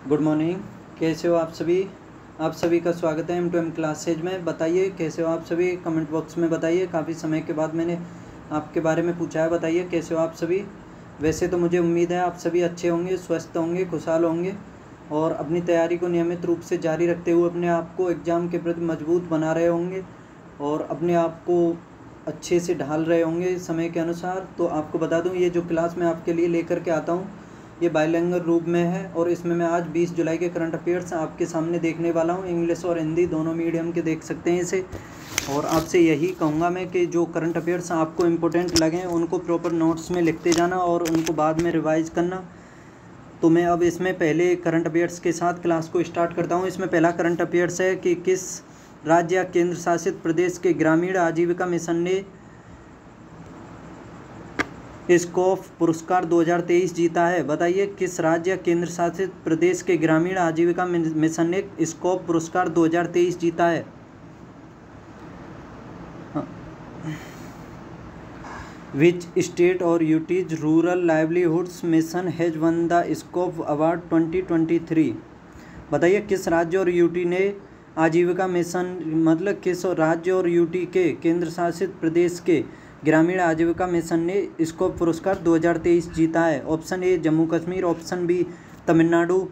Good morning. कैसे हो आप सभी? आप सभी का स्वागत है M2M क्लासेज में। बताइए कैसे हो आप सभी, कमेंट बॉक्स में बताइए। काफ़ी समय के बाद मैंने आपके बारे में पूछा है, बताइए कैसे हो आप सभी। वैसे तो मुझे उम्मीद है आप सभी अच्छे होंगे, स्वस्थ होंगे, खुशहाल होंगे और अपनी तैयारी को नियमित रूप से जारी रखते हुए अपने आप को एग्ज़ाम के प्रति मजबूत बना रहे होंगे और अपने आप को अच्छे से ढाल रहे होंगे समय के अनुसार। तो आपको बता दूं, ये जो क्लास मैं आपके लिए लेकर के आता हूं ये बाइलिंगुअल रूप में है और इसमें मैं आज 20 जुलाई के करंट अफेयर्स आपके सामने देखने वाला हूं। इंग्लिश और हिंदी दोनों मीडियम के देख सकते हैं इसे। और आपसे यही कहूँगा मैं कि जो करंट अफेयर्स आपको इम्पोर्टेंट लगें उनको प्रॉपर नोट्स में लिखते जाना और उनको बाद में रिवाइज करना। तो मैं अब इसमें पहले करंट अफेयर्स के साथ क्लास को स्टार्ट करता हूँ। इसमें पहला करंट अफेयर्स है कि किस राज्य या केंद्र शासित प्रदेश के ग्रामीण आजीविका मिशन ने स्कोप पुरस्कार 2023 जीता है। बताइए किस राज्य या केंद्र शासित प्रदेश के ग्रामीण आजीविका मिशन ने स्कोप पुरस्कार 2023 जीता है। विच स्टेट और UTs rural livelihoods mission has won the scope award 2023। बताइए किस राज्य और यूटी ने आजीविका मिशन मतलब किस राज्य और यूटी के केंद्र शासित प्रदेश के ग्रामीण आजीविका मिशन ने स्कोप पुरस्कार 2023 जीता है। Option a Jammu Kashmir, option b Tamil Nadu,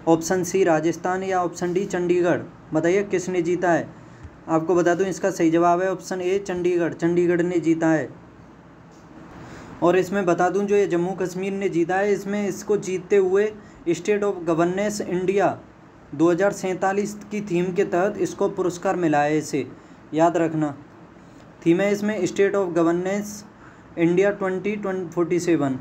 option सी राजस्थान या ऑप्शन डी चंडीगढ़। बताइए किसने जीता है। आपको बता दूं इसका सही जवाब है ऑप्शन ए चंडीगढ़। चंडीगढ़ ने जीता है। और इसमें बता दूं जो ये जम्मू कश्मीर ने जीता है, इसमें इसको जीतते हुए स्टेट ऑफ गवर्नेंस इंडिया 2047 की थीम के तहत इसको पुरस्कार मिला है। इसे याद रखना, थीम है इसमें स्टेट ऑफ गवर्नेंस इंडिया 2047।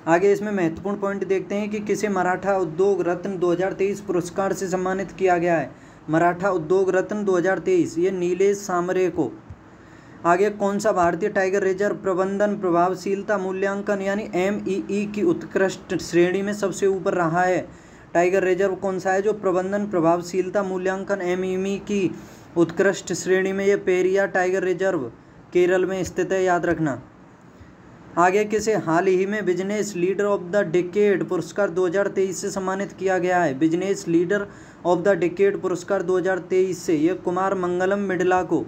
आगे इसमें महत्वपूर्ण पॉइंट देखते हैं कि किसे मराठा उद्योग रत्न 2023 पुरस्कार से सम्मानित किया गया है। मराठा उद्योग रत्न 2023 ये नीलेश सामरे को। आगे कौन सा भारतीय टाइगर रिजर्व प्रबंधन प्रभावशीलता मूल्यांकन यानी MEE की उत्कृष्ट श्रेणी में सबसे ऊपर रहा है। टाइगर रिजर्व कौन सा है जो प्रबंधन प्रभावशीलता मूल्यांकन MEE की उत्कृष्ट श्रेणी में? ये पेरिया टाइगर रिजर्व केरल में स्थित है, याद रखना। आगे किसे हाल ही में business leader of the decade पुरस्कार 2023 से सम्मानित किया गया है। Business leader of the decade पुरस्कार 2023 से ये कुमार मंगलम मिडला को।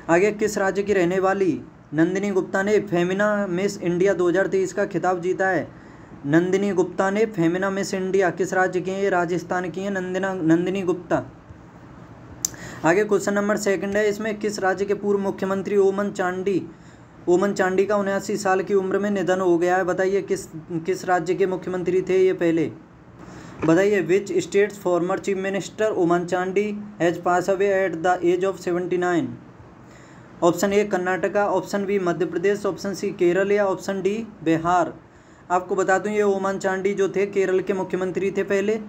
आगे किस राज्य की रहने वाली नंदिनी गुप्ता ने फेमिना मिस इंडिया 2023 का खिताब जीता है। नंदिनी गुप्ता ने फेमिना मिस इंडिया किस राज्य की है? ये राजस्थान की है नंदिनी गुप्ता। आगे क्वेश्चन नंबर 2 है, इसमें किस राज्य के पूर्व मुख्यमंत्री ओमन चांडी का 79 साल की उम्र में निधन हो गया है। बताइए किस राज्य के मुख्यमंत्री थे ये पहले। बताइए which states former chief minister Oommen Chandy has pass away at the age of 79। Option A Karnataka, option B Madhya Pradesh, option C Kerala या ऑप्शन डी बिहार। आपको बता दूं ये ओमन चांडी जो थे केरल के मुख्यमंत्री थे पहले।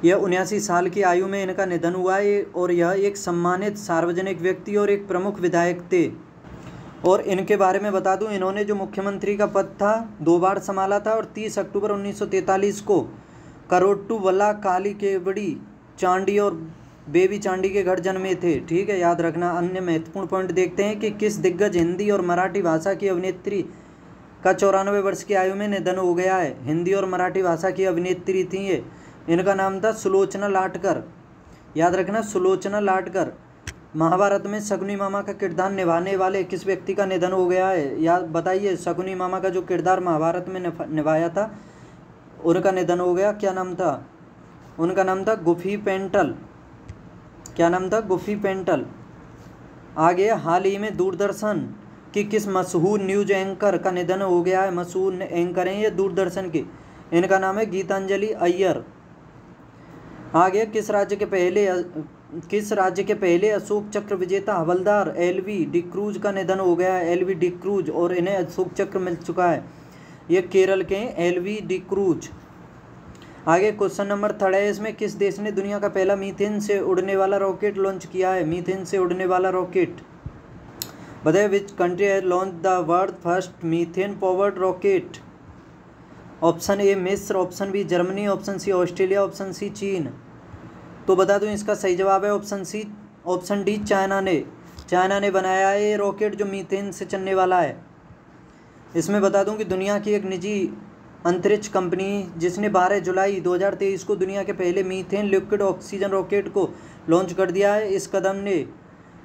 यह 79 साल की आयु में इनका निधन हुआ है और यह एक सम्मानित सार्वजनिक व्यक्ति और एक प्रमुख विधायक थे। और इनके बारे में बता दूं इन्होंने जो मुख्यमंत्री का पद था 2 बार संभाला था और 30 अक्टूबर 1943 को करोट्टू वल्ला काली केवड़ी चांडी और बेबी चांडी के घर जन्मे थे। ठीक है, याद रखना। अन्य महत्वपूर्ण पॉइंट देखते हैं कि किस दिग्गज हिंदी और मराठी भाषा की अभिनेत्री का 94 वर्ष की आयु में निधन हो गया है। हिंदी और मराठी भाषा की अभिनेत्री थी ये, इनका नाम था सुलोचना लाटकर। याद रखना सुलोचना लाटकर। महाभारत में शकुनी मामा का किरदार निभाने वाले किस व्यक्ति का निधन हो गया है? याद बताइए शकुनी मामा का जो किरदार महाभारत में निभाया था उनका निधन हो गया। क्या नाम था उनका? नाम था गुफी पेंटल। क्या नाम था? गुफी पेंटल। आगे हाल ही में दूरदर्शन की किस मशहूर न्यूज एंकर का निधन हो गया है। मशहूर एंकर हैं ये दूरदर्शन के, इनका नाम है गीतांजलि अय्यर। आगे किस राज्य के पहले अशोक चक्र विजेता हवलदार LV डिक्रूज का निधन हो गया है। LV डिक्रूज, और इन्हें अशोक चक्र मिल चुका है। ये केरल के हैं LV डिक्रूज। आगे क्वेश्चन नंबर 3 है, इसमें किस देश ने दुनिया का पहला मीथेन से उड़ने वाला रॉकेट लॉन्च किया है। मीथेन से उड़ने वाला रॉकेट। बताइए which country has launch the world first methane powered rocket. Option A मिस्र, option B Germany, option C Australia, option C चीन। तो बता दूं इसका सही जवाब है option C, option D China ने बनाया है ये रॉकेट जो मीथेन से चलने वाला है। इसमें बता दूं कि दुनिया की एक निजी अंतरिक्ष कंपनी जिसने 12 जुलाई 2023 को दुनिया के पहले मीथेन लिक्विड ऑक्सीजन रॉकेट को लॉन्च कर दिया है। इस कदम ने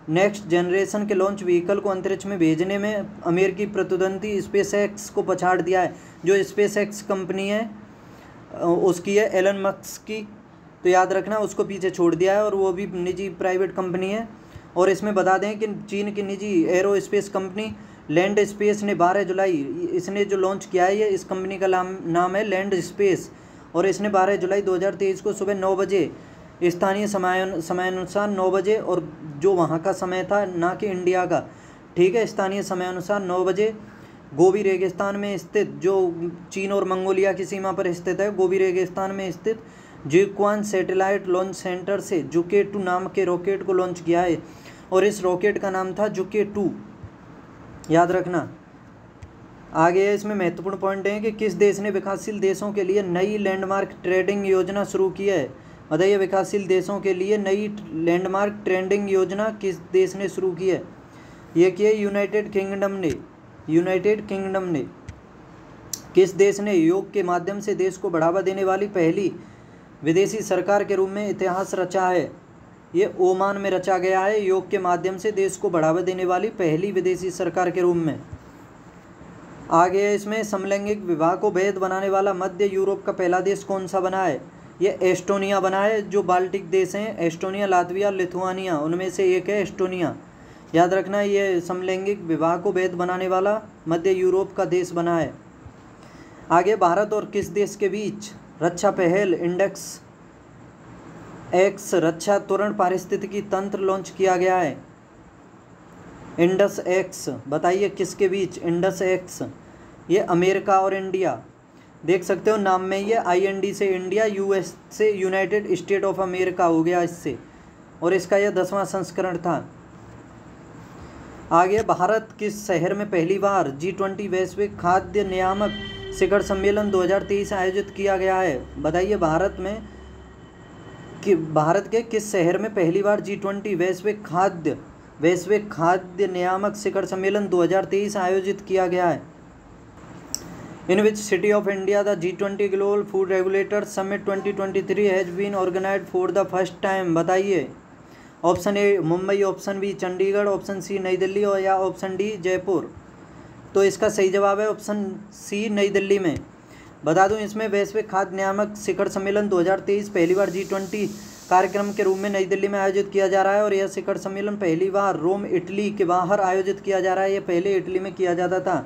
नेक्स्ट जनरेशन के लॉन्च व्हीकल को अंतरिक्ष में भेजने में अमेरिकी प्रतिद्वंदी स्पेसएक्स को पछाड़ दिया है। जो स्पेसएक्स कंपनी है उसकी है एलन मस्क की, तो याद रखना उसको पीछे छोड़ दिया है और वो भी निजी प्राइवेट कंपनी है। और इसमें बता दें कि चीन की निजी एरोस्पेस कंपनी लैंड स्पेस ने 12 जुलाई इसने जो लॉन्च किया है, ये इस कंपनी का नाम है लैंड स्पेस, और इसने 12 जुलाई 2023 को सुबह 9 बजे स्थानीय समयानुसार 9 बजे, और जो वहाँ का समय था ना कि इंडिया का, ठीक है, स्थानीय समयानुसार 9 बजे गोबी रेगिस्तान में स्थित, जो चीन और मंगोलिया की सीमा पर स्थित है, गोबी रेगिस्तान में स्थित जिक्वान सैटेलाइट लॉन्च सेंटर से जुके 2 नाम के रॉकेट को लॉन्च किया है। और इस रॉकेट का नाम था जुके 2, याद रखना। आगे है इसमें महत्वपूर्ण पॉइंट है कि किस देश ने विकासशील देशों के लिए नई लैंडमार्क ट्रेडिंग योजना शुरू की है। बताइए, विकासशील देशों के लिए नई लैंडमार्क ट्रेडिंग योजना किस देश ने शुरू की है? ये की है यूनाइटेड किंगडम ने। किस देश ने योग के माध्यम से देश को बढ़ावा देने वाली पहली विदेशी सरकार के रूप में इतिहास रचा है? ये ओमान में रचा गया है। योग के माध्यम से देश को बढ़ावा देने वाली पहली विदेशी सरकार के रूप में। आगे है इसमें समलैंगिक विवाह को वैध बनाने वाला मध्य यूरोप का पहला देश कौन सा बना है? ये एस्टोनिया बना है। जो बाल्टिक देश हैं एस्टोनिया, लातविया, लिथुआनिया, उनमें से एक है एस्टोनिया। याद रखना, ये समलैंगिक विवाह को वैध बनाने वाला मध्य यूरोप का देश बना है। आगे भारत और किस देश के बीच रक्षा पहल इंडेक्स एक्स रक्षा त्वरण पारिस्थितिकी तंत्र लॉन्च किया गया है? Indus x. बताइए किसके बीच इंडस एक्स? ये अमेरिका और इंडिया, देख सकते हो नाम में, ये IND से इंडिया, US से यूनाइटेड स्टेट ऑफ अमेरिका हो गया इससे, और इसका यह 10वां संस्करण था। आगे भारत किस शहर में पहली बार G20 वैश्विक खाद्य नियामक शिखर सम्मेलन 2023 आयोजित किया गया है? बताइए, भारत के किस शहर में पहली बार G20 वैश्विक खाद्य नियामक शिखर सम्मेलन 2023 आयोजित किया गया है? In which city of India the G20 global food regulator summit 2023 has been organized for the first time? बताइए, option A Mumbai, option B Chandigarh, option C Nai Delhi और या ऑप्शन डी जयपुर। तो इसका सही जवाब है ऑप्शन सी नई दिल्ली में। बता दूं, इसमें वैश्विक खाद्य नियामक शिखर सम्मेलन 2023 पहली बार G20 कार्यक्रम के रूप में नई दिल्ली में आयोजित किया जा रहा है, और यह शिखर सम्मेलन पहली बार रोम, इटली के बाहर आयोजित किया जा रहा है। ये पहले इटली में किया जाता था,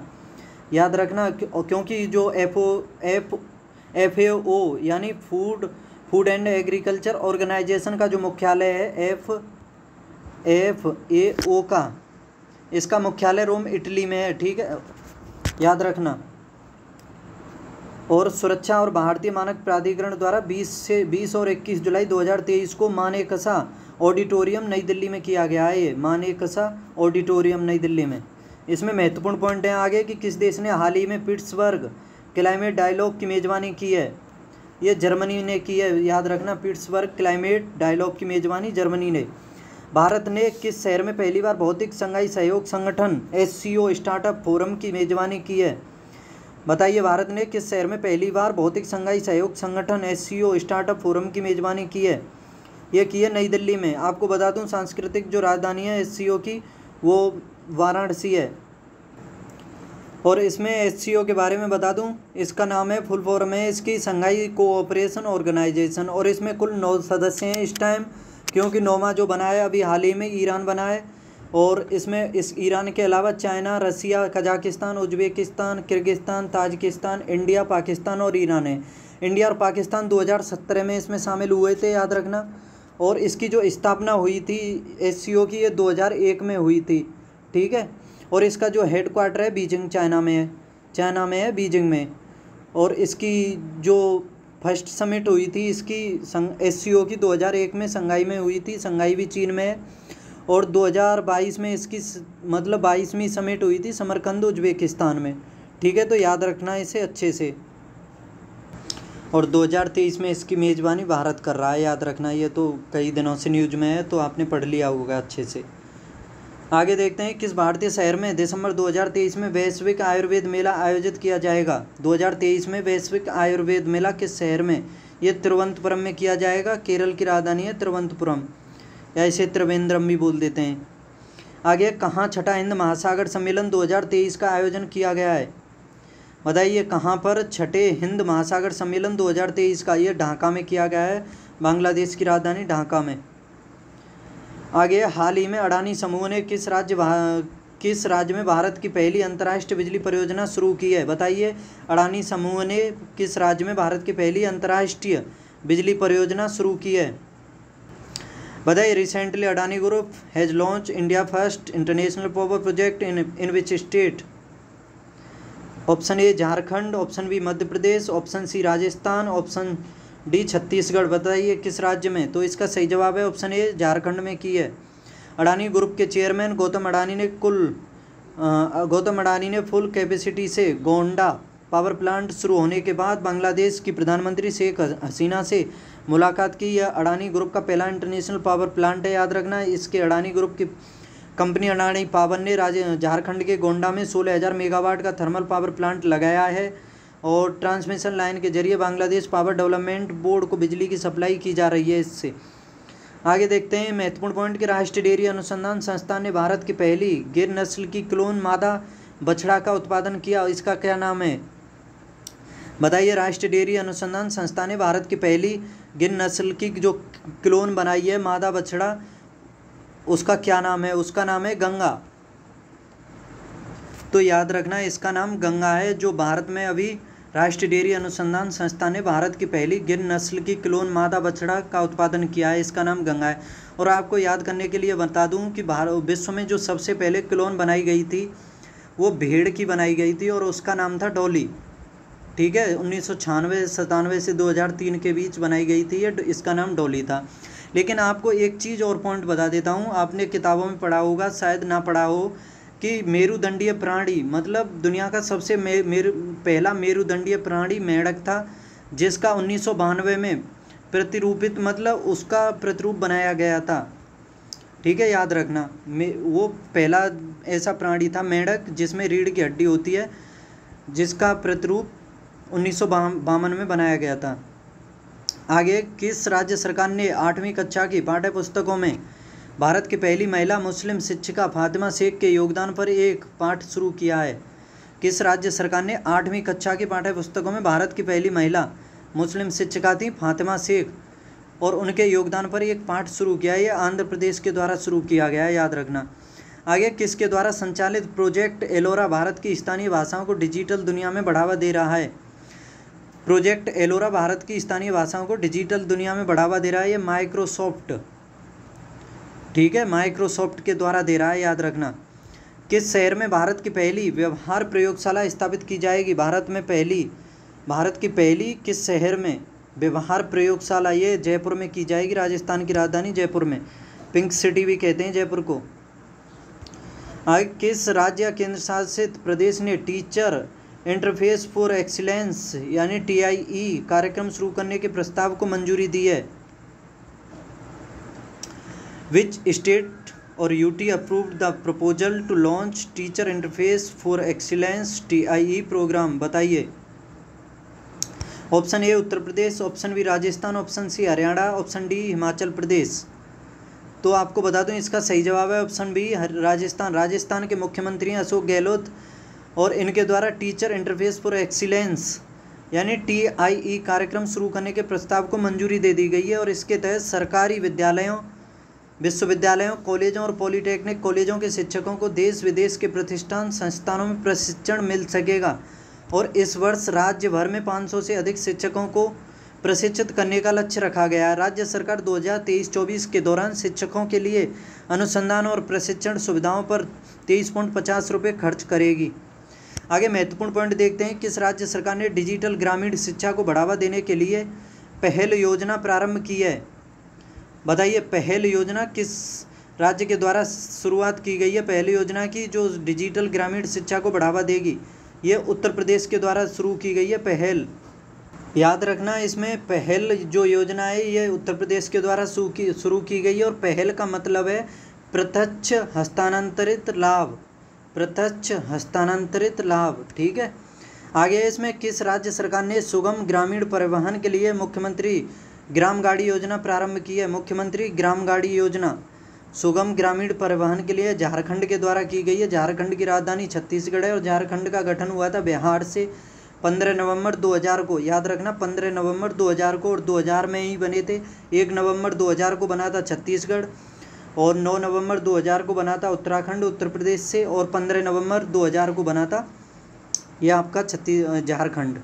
याद रखना, क्योंकि जो FAO यानी फूड एंड एग्रीकल्चर ऑर्गेनाइजेशन का जो मुख्यालय है FAO का, इसका मुख्यालय रोम, इटली में है, ठीक है, याद रखना। और सुरक्षा और भारतीय मानक प्राधिकरण द्वारा 20 और 21 जुलाई 2023 को मानेकशा ऑडिटोरियम नई दिल्ली में किया गया है। ये मानेकशा ऑडिटोरियम नई दिल्ली में। इसमें महत्वपूर्ण पॉइंट है आगे कि किस देश ने हाल ही में पिट्सबर्ग क्लाइमेट डायलॉग की मेज़बानी की है? ये जर्मनी ने की है, याद रखना, पिट्सबर्ग क्लाइमेट डायलॉग की मेज़बानी जर्मनी ने। भारत ने किस शहर में पहली बार भौतिक शंघाई सहयोग संगठन SCO स्टार्टअप फोरम की मेज़बानी की है? बताइए, भारत ने किस शहर में पहली बार भौतिक शंघाई सहयोग संगठन SCO स्टार्टअप फोरम की मेज़बानी की है? यह की है नई दिल्ली में। आपको बता दूं, सांस्कृतिक जो राजधानी है SCO की वो वाराणसी है। और इसमें SCO के बारे में बता दूं, इसका नाम है, फुल फॉर्म है इसकी शंघाई कोऑपरेशन ऑर्गेनाइजेशन, और इसमें कुल 9 सदस्य हैं इस टाइम, क्योंकि 9वां जो बना है अभी हाल ही में ईरान बना है। और इसमें इस ईरान के अलावा China, Russia, Kazakhstan, Uzbekistan, Kyrgyzstan, Tajikistan, India, Pakistan और ईरान है। इंडिया और पाकिस्तान 2017 में इसमें शामिल हुए थे, याद रखना। और इसकी जो स्थापना हुई थी SCO की, ये 2001 में हुई थी, ठीक है। और इसका जो हेड क्वार्टर है बीजिंग, चाइना में है बीजिंग में। और इसकी जो फर्स्ट समिट हुई थी इसकी SCO की 2001 में शंघाई में हुई थी, शंघाई भी चीन में है। और 2022 में इसकी मतलब 22वीं समिट हुई थी समरकंद, उज्बेकिस्तान में, ठीक है। तो याद रखना इसे अच्छे से। और 2023 में इसकी मेज़बानी भारत कर रहा है, याद रखना। ये तो कई दिनों से न्यूज़ में है, तो आपने पढ़ लिया होगा अच्छे से। आगे देखते हैं, किस भारतीय शहर में दिसंबर 2023 में वैश्विक आयुर्वेद मेला आयोजित किया जाएगा। 2023 में वैश्विक आयुर्वेद मेला किस शहर में? ये तिरुवनंतपुरम में किया जाएगा। केरल की राजधानी है तिरुवनंतपुरम, या इसे त्रिवेंद्रम भी बोल देते हैं। आगे, कहाँ छठा हिंद महासागर सम्मेलन 2023 का आयोजन किया गया है? बताइए कहाँ पर छठे हिंद महासागर सम्मेलन 2023 का? ये ढाका में किया गया है, बांग्लादेश की राजधानी ढाका में। आगे, हाल ही में अडानी समूह ने किस राज्य में भारत की पहली अंतर्राष्ट्रीय बिजली परियोजना शुरू की है? बताइए अडानी समूह ने किस राज्य में भारत की पहली अंतर्राष्ट्रीय बिजली परियोजना शुरू की है? बताइए, recently Adani group has launch India first international power project in which state? Option A Jharkhand, option B Madhya Pradesh, option C Rajasthan, option D Chhattisgarh. बताइए किस राज्य में? तो इसका सही जवाब है ऑप्शन ए झारखंड में की है। अडानी ग्रुप के चेयरमैन गौतम अडानी ने फुल कैपेसिटी से गोंडा पावर प्लांट शुरू होने के बाद बांग्लादेश की प्रधानमंत्री शेख हसीना से मुलाकात की। यह अडानी ग्रुप का पहला इंटरनेशनल पावर प्लांट है, याद रखना। इसके अडानी ग्रुप की कंपनी अडानी पावर ने झारखंड के गोंडा में 16,000 मेगावाट का थर्मल पावर प्लांट लगाया है और ट्रांसमिशन लाइन के जरिए बांग्लादेश पावर डेवलपमेंट बोर्ड को बिजली की सप्लाई की जा रही है इससे। आगे देखते हैं, महत्वपूर्ण पॉइंट के राष्ट्रीय डेयरी अनुसंधान संस्थान ने भारत की पहली गिर नस्ल की क्लोन मादा बछड़ा का उत्पादन किया, इसका क्या नाम है? बताइए, राष्ट्रीय डेयरी अनुसंधान संस्थान ने भारत की पहली गिर नस्ल की जो क्लोन बनाई है मादा बछड़ा, उसका क्या नाम है? उसका नाम है गंगा। तो याद रखना इसका नाम गंगा है, जो भारत में अभी राष्ट्रीय डेयरी अनुसंधान संस्थान ने भारत की पहली गिर नस्ल की क्लोन मादा बछड़ा का उत्पादन किया है, इसका नाम गंगा है। और आपको याद करने के लिए बता दूं कि विश्व में जो सबसे पहले क्लोन बनाई गई थी वो भेड़ की बनाई गई थी और उसका नाम था डॉली। ठीक है, 1996-97 से 2003 के बीच बनाई गई थी ये, इसका नाम डॉली था। लेकिन आपको एक चीज़ और पॉइंट बता देता हूँ, आपने किताबों में पढ़ा होगा, शायद ना पढ़ा हो, कि मेरुदंडीय प्राणी मतलब दुनिया का सबसे पहला मेरुदंडीय प्राणी मेंढक था, जिसका 1992 में प्रतिरूपित मतलब उसका प्रतिरूप बनाया गया था। ठीक है, याद रखना वो पहला ऐसा प्राणी था मेंढक जिसमें रीढ़ की हड्डी होती है, जिसका प्रतिरूप 1952 में बनाया गया था। आगे, किस राज्य सरकार ने 8वीं कक्षा की पाठ्य पुस्तकों में भारत की पहली महिला मुस्लिम शिक्षिका फातिमा शेख के योगदान पर एक पाठ शुरू किया है? किस राज्य सरकार ने 8वीं कक्षा की पाठ्य पुस्तकों में भारत की पहली महिला मुस्लिम शिक्षिका थी फातिमा शेख और उनके योगदान पर एक पाठ शुरू किया है? ये आंध्र प्रदेश के द्वारा शुरू किया गया है, याद रखना। आगे, किसके द्वारा संचालित प्रोजेक्ट एलोरा भारत की स्थानीय भाषाओं को डिजिटल दुनिया में बढ़ावा दे रहा है? प्रोजेक्ट एलोरा भारत की स्थानीय भाषाओं को डिजिटल दुनिया में बढ़ावा दे रहा है, ये माइक्रोसॉफ्ट, ठीक है, माइक्रोसॉफ्ट के द्वारा दे रहा है, याद रखना। किस शहर में भारत की पहली व्यवहार प्रयोगशाला स्थापित की जाएगी? भारत की पहली किस शहर में व्यवहार प्रयोगशाला? ये जयपुर में की जाएगी, राजस्थान की राजधानी जयपुर में, पिंक सिटी भी कहते हैं जयपुर को। आगे, किस राज्य या केंद्र शासित प्रदेश ने टीचर इंटरफेस फॉर एक्सीलेंस यानी TIE कार्यक्रम शुरू करने के प्रस्ताव को मंजूरी दी है? Which state or UT approved the proposal to launch Teacher Interface for Excellence TIE program? बताइए। Option A Uttar Pradesh, option B Rajasthan, option C Haryana, option D Himachal Pradesh. तो आपको बता दूं इसका सही जवाब है ऑप्शन बी राजस्थान। राजस्थान के मुख्यमंत्री अशोक गहलोत और इनके द्वारा टीचर इंटरफेस फॉर एक्सीलेंस यानी TIE कार्यक्रम शुरू करने के प्रस्ताव को मंजूरी दे दी गई है और इसके तहत सरकारी विश्वविद्यालयों, कॉलेजों और पॉलिटेक्निक कॉलेजों के शिक्षकों को देश विदेश के प्रतिष्ठान संस्थानों में प्रशिक्षण मिल सकेगा और इस वर्ष राज्य भर में 500 से अधिक शिक्षकों को प्रशिक्षित करने का लक्ष्य रखा गया है। राज्य सरकार 2023-24 के दौरान शिक्षकों के लिए अनुसंधान और प्रशिक्षण सुविधाओं पर 23.50 रुपये खर्च करेगी। आगे महत्वपूर्ण पॉइंट देखते हैं, किस राज्य सरकार ने डिजिटल ग्रामीण शिक्षा को बढ़ावा देने के लिए पहल योजना प्रारंभ की है? बताइए, पहल योजना किस राज्य के द्वारा शुरुआत की गई है? पहल योजना की जो डिजिटल ग्रामीण शिक्षा को बढ़ावा देगी, ये उत्तर प्रदेश के द्वारा शुरू की गई है पहल। याद रखना, इसमें पहल जो योजना है ये उत्तर प्रदेश के द्वारा शुरू की गई है और पहल का मतलब है प्रत्यक्ष हस्तांतरित लाभ, प्रत्यक्ष हस्तांतरित लाभ। ठीक है, आगे इसमें किस राज्य सरकार ने सुगम ग्रामीण परिवहन के लिए मुख्यमंत्री ग्राम गाड़ी योजना प्रारंभ की है? मुख्यमंत्री ग्राम गाड़ी योजना सुगम ग्रामीण परिवहन के लिए झारखंड के द्वारा की गई है। झारखंड की राजधानी छत्तीसगढ़ है और झारखंड का गठन हुआ था बिहार से 15 नवंबर 2000 को। याद रखना 15 नवंबर 2000 को, और 2000 में ही बने थे। 1 नवंबर 2000 को बना था छत्तीसगढ़ और 9 नवंबर 2000 को बना था उत्तराखंड उत्तर प्रदेश से, और 15 नवंबर 2000 को बना था यह आपका झारखंड।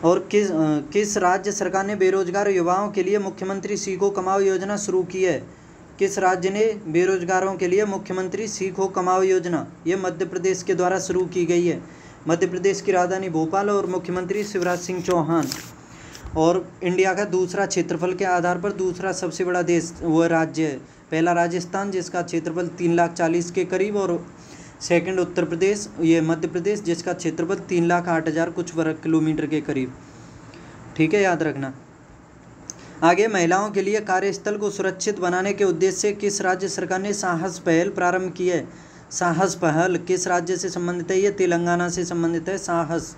और किस राज्य सरकार ने बेरोजगार युवाओं के लिए मुख्यमंत्री सीखो कमाओ योजना शुरू की है? किस राज्य ने बेरोजगारों के लिए मुख्यमंत्री सीखो कमाओ योजना, ये मध्य प्रदेश के द्वारा शुरू की गई है। मध्य प्रदेश की राजधानी भोपाल और मुख्यमंत्री शिवराज सिंह चौहान। और इंडिया का दूसरा क्षेत्रफल के आधार पर दूसरा सबसे बड़ा देश वह राज्य है। पहला राजस्थान जिसका क्षेत्रफल 3,40,000 के करीब, और सेकंड उत्तर प्रदेश, ये मध्य प्रदेश जिसका क्षेत्रफल 3,08,000 कुछ वर्ग किलोमीटर के करीब। ठीक है, याद रखना। आगे महिलाओं के लिए कार्यस्थल को सुरक्षित बनाने के उद्देश्य से किस राज्य सरकार ने साहस पहल प्रारंभ की है? साहस पहल किस राज्य से संबंधित है? ये तेलंगाना से संबंधित है साहस।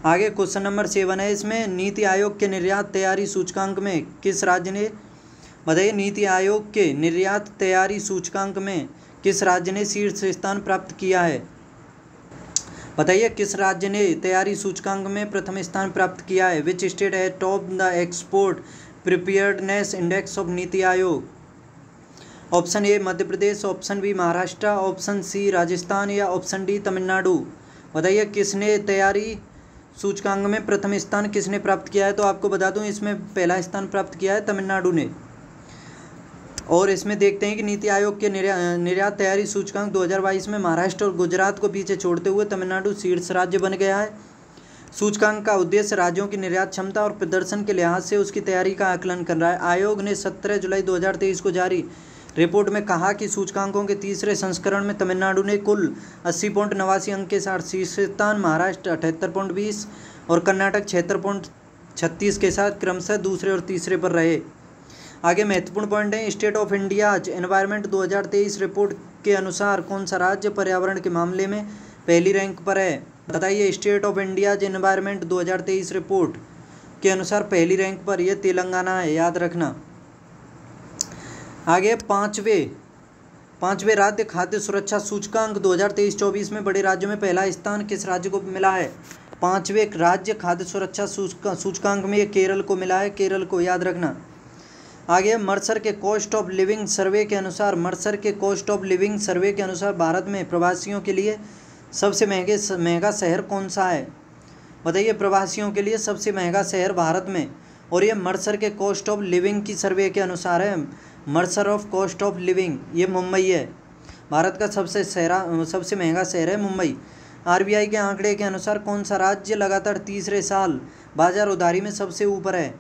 आगे क्वेश्चन नंबर 7 है, इसमें नीति आयोग के निर्यात तैयारी सूचकांक में किस राज्य ने, बताइए, नीति आयोग के निर्यात तैयारी सूचकांक में किस राज्य ने शीर्ष स्थान प्राप्त किया है? बताइए, किस राज्य ने तैयारी सूचकांक में प्रथम स्थान प्राप्त किया है? विच स्टेट है top the export preparedness index of NITI Aayog? Option A Madhya Pradesh, option B Maharashtra, option सी राजस्थान, या ऑप्शन डी तमिलनाडु। बताइए, किसने तैयारी सूचकांक में प्रथम स्थान किसने प्राप्त किया है? तो आपको बता दूं, इसमें पहला स्थान प्राप्त किया है तमिलनाडु ने। और इसमें देखते हैं कि नीति आयोग के निर्यात तैयारी सूचकांक 2022 में महाराष्ट्र और गुजरात को पीछे छोड़ते हुए तमिलनाडु शीर्ष राज्य बन गया है। सूचकांक का उद्देश्य राज्यों की निर्यात क्षमता और प्रदर्शन के लिहाज से उसकी तैयारी का आकलन कर रहा है। आयोग ने 17 जुलाई 2023 को जारी रिपोर्ट में कहा कि सूचकांकों के तीसरे संस्करण में तमिलनाडु ने कुल 80.89 अंक के साथ शीर्ष स्थान, महाराष्ट्र 78.20 और कर्नाटक 76.36 के साथ क्रमशः दूसरे और तीसरे पर रहे। आगे महत्वपूर्ण पॉइंट है, state of India's environment 2023 report के अनुसार कौन सा राज्य पर्यावरण के मामले में पहली रैंक पर है? बताइए, state of India's environment 2023 report के अनुसार पहली रैंक पर यह तेलंगाना है, याद रखना। आगे पांचवें राज्य खाद्य सुरक्षा सूचकांक 2023-24 में बड़े राज्यों में पहला स्थान किस राज्य को मिला है? पांचवें राज्य खाद्य सुरक्षा सूचकांक में ये केरल को मिला है, केरल को, याद रखना। आगे मर्सर के कॉस्ट ऑफ लिविंग सर्वे के अनुसार, मर्सर के कॉस्ट ऑफ लिविंग सर्वे के अनुसार भारत में प्रवासियों के लिए सबसे महंगा शहर कौन सा है? बताइए, प्रवासियों के लिए सबसे महंगा शहर भारत में, और ये मर्सर के कॉस्ट ऑफ लिविंग की सर्वे के अनुसार है। Mercer of cost of living, ये मुंबई है। भारत का सबसे महंगा शहर है मुंबई। आरबीआई के आंकड़े के अनुसार कौन सा राज्य लगातार तीसरे साल बाजार उधारी में सबसे ऊपर है?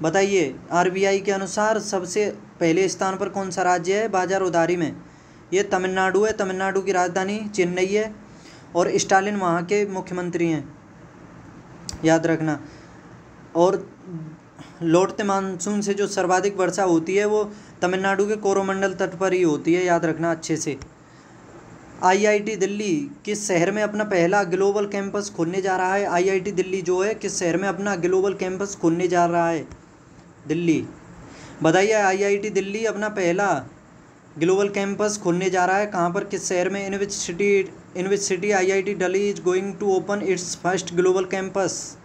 बताइए, आरबीआई के अनुसार सबसे पहले स्थान पर कौन सा राज्य है बाजार उधारी में? ये तमिलनाडु है। तमिलनाडु की राजधानी चेन्नई है और स्टालिन वहाँ के मुख्यमंत्री हैं, याद रखना। और लौटते मानसून से जो सर्वाधिक वर्षा होती है वो तमिलनाडु के कोरोमंडल तट पर ही होती है, याद रखना अच्छे से। आईआईटी दिल्ली किस शहर में अपना पहला ग्लोबल कैंपस खोलने जा रहा है? आईआईटी दिल्ली जो है किस शहर में अपना ग्लोबल कैंपस खोलने जा रहा है? दिल्ली। बताइए, आईआईटी दिल्ली अपना पहला ग्लोबल कैंपस खोलने जा रहा है कहाँ पर, किस शहर में? In which city IIT Delhi is going to open its first global campus?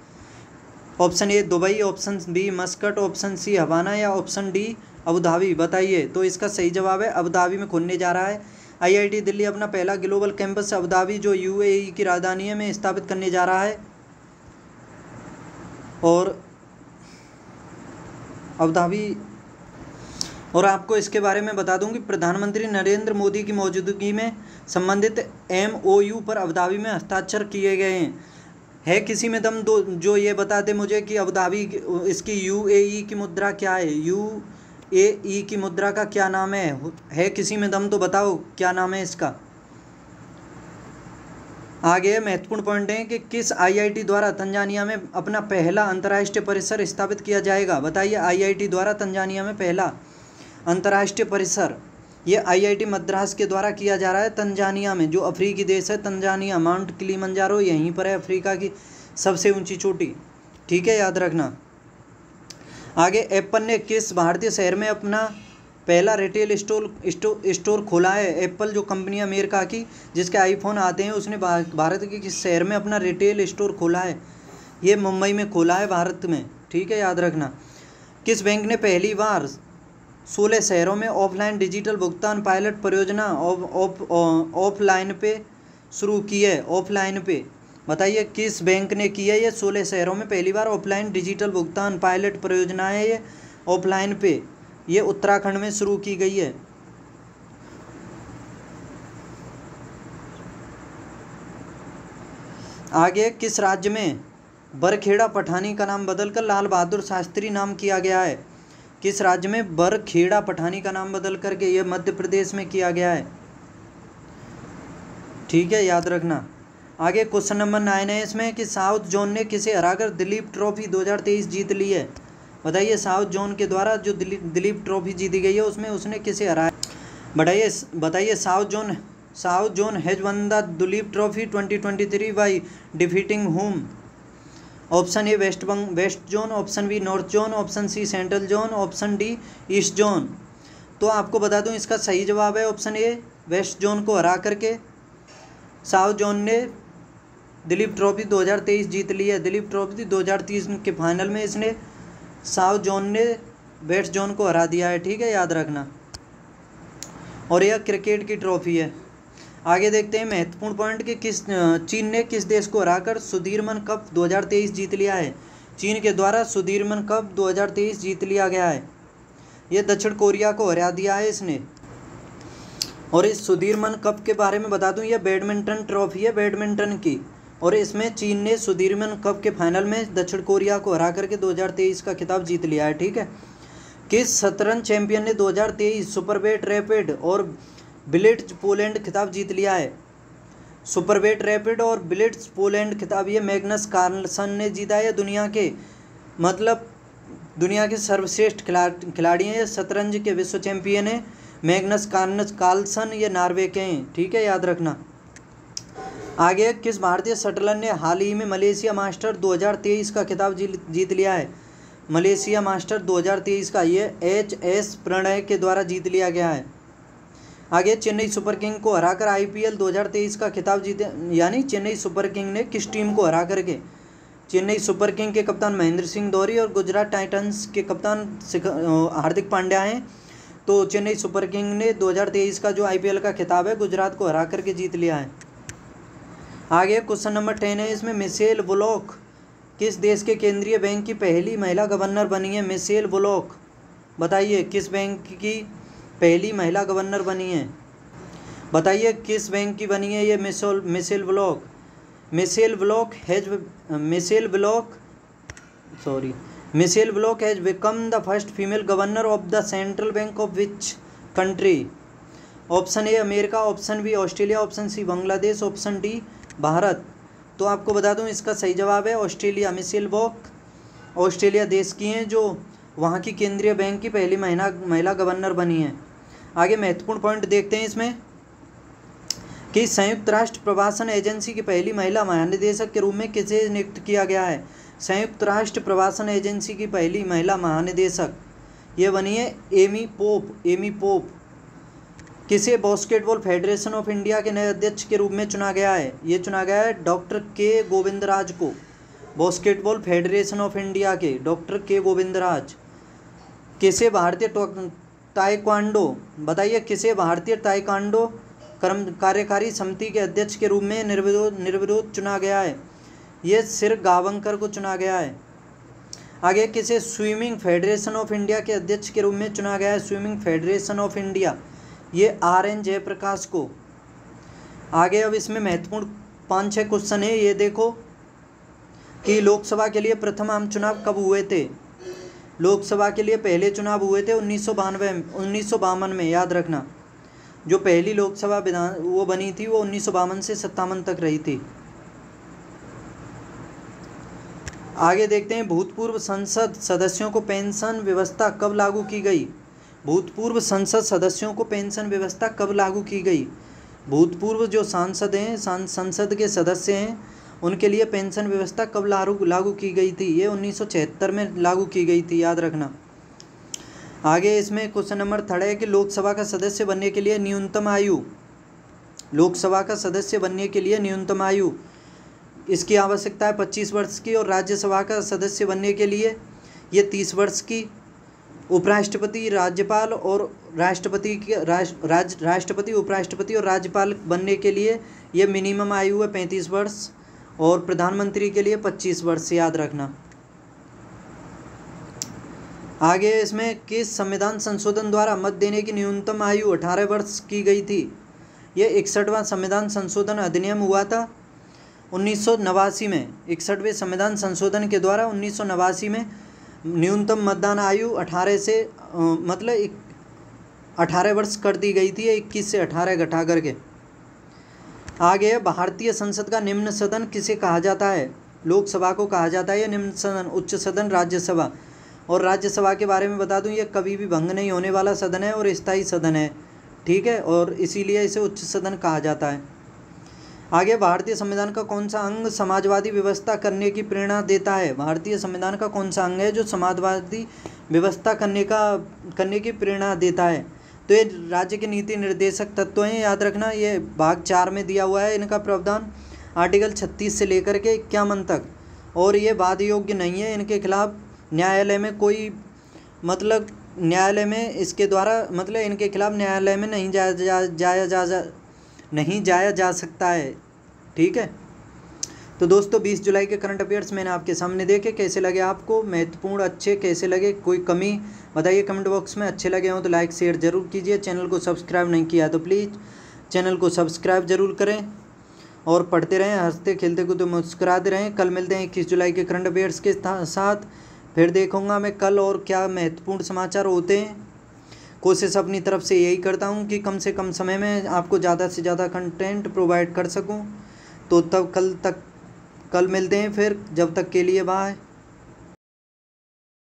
Option A Dubai, option B Muscat, option C Havana, या ऑप्शन डी अबू धाबी। बताइए, तो इसका सही जवाब है अबू धाबी में खोलने जा रहा है आईआईटी दिल्ली अपना पहला ग्लोबल कैंपस अबू धाबी जो यूएई की राजधानी है में स्थापित करने जा रहा है। और अबू धाबी, और आपको इसके बारे में बता दूं कि प्रधानमंत्री नरेंद्र मोदी की मौजूदगी में संबंधित MOU पर अबू धाबी में हस्ताक्षर किए गए हैं। है किसी में दम दो जो ये बता दे मुझे कि अबू धाबी इसकी यूएई की मुद्रा क्या है? यूएई की मुद्रा का क्या नाम है किसी में दम तो बताओ क्या नाम है इसका। आगे महत्वपूर्ण पॉइंट है कि किस आईआईटी द्वारा तंजानिया में अपना पहला अंतर्राष्ट्रीय परिसर स्थापित किया जाएगा? बताइए, आईआईटी द्वारा तंजानिया में पहला अंतर्राष्ट्रीय परिसर ये आईआईटी मद्रास के द्वारा किया जा रहा है तंजानिया में, जो अफ्रीकी देश है तंजानिया। माउंट किलिमंजारो यहीं पर है, अफ्रीका की सबसे ऊंची चोटी, ठीक है, याद रखना। आगे एप्पल ने किस भारतीय शहर में अपना पहला रिटेल स्टोर खोला है? एप्पल जो कंपनी अमेरिका की जिसके आईफोन आते हैं, उसने भारत के किस शहर में अपना रिटेल स्टोर खोला है? ये मुंबई में खोला है, भारत में, ठीक है, याद रखना। किस बैंक ने पहली बार 16 शहरों में ऑफलाइन डिजिटल भुगतान पायलट परियोजना ऑफलाइन पे शुरू की है? ऑफलाइन पे बताइए किस बैंक ने की है ये? 16 शहरों में पहली बार ऑफलाइन डिजिटल भुगतान पायलट परियोजना है ये ऑफलाइन पे, ये उत्तराखंड में शुरू की गई है। आगे किस राज्य में बरखेड़ा पठानी का नाम बदलकर लाल बहादुर शास्त्री नाम किया गया है? किस राज्य में बरखेड़ा पठानी का नाम बदल करके ये मध्य प्रदेश में किया गया है, ठीक है, याद रखना। आगे क्वेश्चन नंबर 9 है इसमें कि साउथ जोन ने किसे हराकर दिलीप ट्रॉफी 2023 जीत ली है? बताइए साउथ जोन के द्वारा जो दिलीप ट्रॉफी जीती गई है उसमें उसने किसे हराया? बताइए south zone has won the Duleep trophy 2023 by defeating whom? Option A west zone, option B north zone, option C central zone, option D east zone. तो आपको बता दूं इसका सही जवाब है ऑप्शन ए, वेस्ट जोन को हरा करके साउथ जोन ने दिलीप ट्रॉफी 2023 जीत ली है। दिलीप ट्रॉफी 2023 के फाइनल में इसने साउथ जोन ने वेस्ट जोन को हरा दिया है, ठीक है, याद रखना। और यह क्रिकेट की ट्रॉफी है। आगे देखते हैं महत्वपूर्ण पॉइंट कि चीन ने किस देश को हराकर सुदीर्मन कप 2023 जीत लिया है? चीन के द्वारा सुदीर्मन कप 2023 जीत लिया गया है। ये दक्षिण कोरिया को हरा दिया है इसने। और इस सुदीर्मन कप के बारे में बता दूं, यह बैडमिंटन ट्रॉफी है, बैडमिंटन की, और इसमें चीन ने सुदीर्मन कप के फाइनल में दक्षिण कोरिया को हरा करके 2023 का खिताब जीत लिया है, ठीक है। किस शतरंज चैंपियन ने 2023 सुपरवेट रैपिड और बिलिट्ज पोलैंड खिताब जीत लिया है? सुपरवेट रैपिड और बिलिट्ज पोलैंड खिताब ये मैग्नस कार्लसन ने जीता है। दुनिया के सर्वश्रेष्ठ खिलाड़ी हैं, शतरंज के विश्व चैंपियन हैं मैग्नस कार्लसन, ये नॉर्वे के हैं, ठीक है, याद रखना। आगे किस भारतीय शटलर ने हाल ही में मलेशिया मास्टर 2023 का खिताब जीत लिया है? मलेशिया मास्टर 2023 का ये HS प्रणय के द्वारा जीत लिया गया है। आगे चेन्नई सुपर किंग को हराकर IPL 2023 का खिताब जीते, यानी चेन्नई सुपर किंग ने किस टीम को हरा करके? चेन्नई सुपर किंग के कप्तान महेंद्र सिंह धोनी और गुजरात टाइटंस के कप्तान हार्दिक पांड्या हैं। तो चेन्नई सुपर किंग ने 2023 का जो IPL का खिताब है गुजरात को हरा करके जीत लिया है। आगे क्वेश्चन नंबर 10 है इसमें मिशेल बुलॉक किस देश के केंद्रीय बैंक की पहली महिला गवर्नर बनी है? मिशेल बुलॉक बताइए किस बैंक की पहली महिला गवर्नर बनी है? बताइए किस बैंक की बनी है ये Michele Bullock? Michele Bullock has become the first female governor of the central bank of which country? Option A America, option B Australia, option C Bangladesh, option D Bharat. तो आपको बता दूं इसका सही जवाब है ऑस्ट्रेलिया। मिशेल बुलॉक ऑस्ट्रेलिया देश की हैं जो वहाँ की केंद्रीय बैंक की पहली महिला गवर्नर बनी है। आगे महत्वपूर्ण पॉइंट देखते हैं इसमें कि संयुक्त राष्ट्र प्रवासन एजेंसी की पहली महिला महानिदेशक के रूप में किसे नियुक्त किया गया है? संयुक्त राष्ट्र प्रवासन एजेंसी की पहली महिला महानिदेशक ये बनी है एमी पोप। किसे बास्केटबॉल फेडरेशन ऑफ इंडिया के नए अध्यक्ष के रूप में चुना गया है? ये चुना गया है डॉक्टर के गोविंदराज को। बास्केटबॉल फेडरेशन ऑफ इंडिया के डॉक्टर के गोविंदराज। किसे भारतीय ताइक्वांडो बताइए किसे भारतीय ताइक्वांडो कार्यकारी समिति के अध्यक्ष के रूप में निर्विरोध चुना गया है? ये सिर गावंकर को चुना गया है। आगे किसे स्विमिंग फेडरेशन ऑफ इंडिया के अध्यक्ष के रूप में चुना गया है? स्विमिंग फेडरेशन ऑफ इंडिया ये RN जयप्रकाश को। आगे अब इसमें महत्वपूर्ण 5-6 क्वेश्चन है, ये देखो कि लोकसभा के लिए प्रथम आम चुनाव कब हुए थे? लोकसभा के लिए पहले चुनाव हुए थे 1952 में, याद रखना। जो पहली लोकसभा वो बनी थी वो 1952 से 57 तक रही थी। आगे देखते हैं भूतपूर्व संसद सदस्यों को पेंशन व्यवस्था कब लागू की गई? भूतपूर्व संसद सदस्यों को पेंशन व्यवस्था कब लागू की गई? भूतपूर्व जो सांसद हैं, संसद के सदस्य हैं, उनके लिए पेंशन व्यवस्था कब लागू की गई थी? ये 1976 में लागू की गई थी, याद रखना। आगे इसमें क्वेश्चन नंबर 3 है कि लोकसभा का सदस्य बनने के लिए न्यूनतम आयु, लोकसभा का सदस्य बनने के लिए न्यूनतम आयु इसकी आवश्यकता है 25 वर्ष की, और राज्यसभा का सदस्य बनने के लिए ये 30 वर्ष की। उपराष्ट्रपति, राज्यपाल और राष्ट्रपति की राष्ट्रपति, उपराष्ट्रपति और राज्यपाल बनने के लिए ये मिनिमम आयु है 35 वर्ष, और प्रधानमंत्री के लिए 25 वर्ष, याद रखना। आगे इसमें किस संविधान संशोधन द्वारा मत देने की न्यूनतम आयु 18 वर्ष की गई थी? ये 61वां संविधान संशोधन अधिनियम हुआ था 1989 में। 61वें संविधान संशोधन के द्वारा 1989 में न्यूनतम मतदान आयु 18 से 18 वर्ष कर दी गई थी, 21 से 18 घटा करके। आगे भारतीय संसद का निम्न सदन किसे कहा जाता है? लोकसभा को कहा जाता है ये निम्न सदन। उच्च सदन राज्यसभा, और राज्यसभा के बारे में बता दूं, ये कभी भी भंग नहीं होने वाला सदन है और स्थायी सदन है, ठीक है, और इसीलिए इसे उच्च सदन कहा जाता है। आगे भारतीय संविधान का कौन सा अंग समाजवादी व्यवस्था करने की प्रेरणा देता है? भारतीय संविधान का कौन सा अंग है जो समाजवादी व्यवस्था करने की प्रेरणा देता है? तो ये राज्य के नीति निर्देशक तत्व हैं, याद रखना। ये भाग 4 में दिया हुआ है इनका प्रावधान, आर्टिकल 36 से लेकर के 51 तक, और ये वाद योग्य नहीं है। इनके खिलाफ न्यायालय में कोई न्यायालय में इसके द्वारा इनके खिलाफ न्यायालय में नहीं जाया जा सकता है, ठीक है। तो दोस्तों 20 जुलाई के करंट अफेयर्स मैंने आपके सामने देखे, कैसे लगे आपको? महत्वपूर्ण, अच्छे कैसे लगे? कोई कमी बताइए कमेंट बॉक्स में। अच्छे लगे हों तो लाइक शेयर जरूर कीजिए। चैनल को सब्सक्राइब नहीं किया तो प्लीज़ चैनल को सब्सक्राइब जरूर करें, और पढ़ते रहें, हंसते खेलते को तो मुस्कुराते रहें। कल मिलते हैं 21 जुलाई के करंट अफेयर्स के साथ। फिर देखूँगा मैं कल और क्या महत्वपूर्ण समाचार होते हैं। कोशिश अपनी तरफ से यही करता हूँ कि कम से कम समय में आपको ज़्यादा से ज़्यादा कंटेंट प्रोवाइड कर सकूँ। तो तब कल मिलते हैं फिर, जब तक के लिए बाय।